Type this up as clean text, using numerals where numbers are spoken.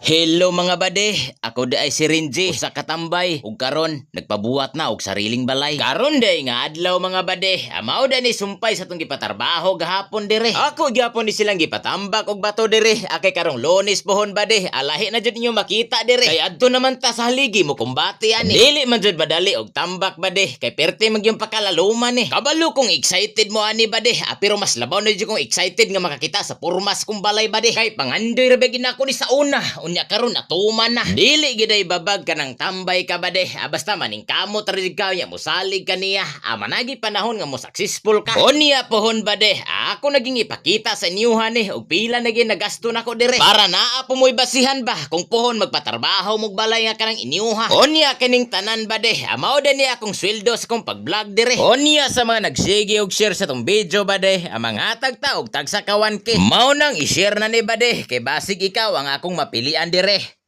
Hello mga bade, ako di ay si Renji, usa ka tambay, ug karon nagpabuhat na og sariling balay. Karon day nga adlaw mga bade, amao da ni sumpay sa tong gipatarbaho gahapon dire. Ako gyapon ni silang gipatambak og bato dire, akay karong Lunes pohon bade, alahi na jud ninyo makita dire. Kay adto naman ta sa haligi mo kumbati ani. Dili man jud badali og tambak bade, kay perti man gyud pakalaluman ni. Kabalo kong excited mo ani bade, pero mas labaw na jud kong excited nga makakita sa purmas kong balay bade. Kay pangandoy ra bagin ako ni sa una. Unya karon natuman na. Dili giday babag ka ng tambay ka bade. Basta maning kamot ra jud ka nya mosalig kaniya. Managi panahon nga mo successful ka. Unya pohon bade. Ako naging ipakita sa inyuhan og pila na gyud nagasto nako dire. Para naa po mo'y basihan ba kung pohon magpatrabaho mog balay nga kanang inyuha. Unya kining tanan bade. Mao din ni akong sweldo sa kong pag-vlog dire. Unya sa mga nagsige og share sa tong video bade. Mga tagta og tagsa ka 1K. Mao nang i-share na ni bade kay basig ikaw ang akong mapilian dire.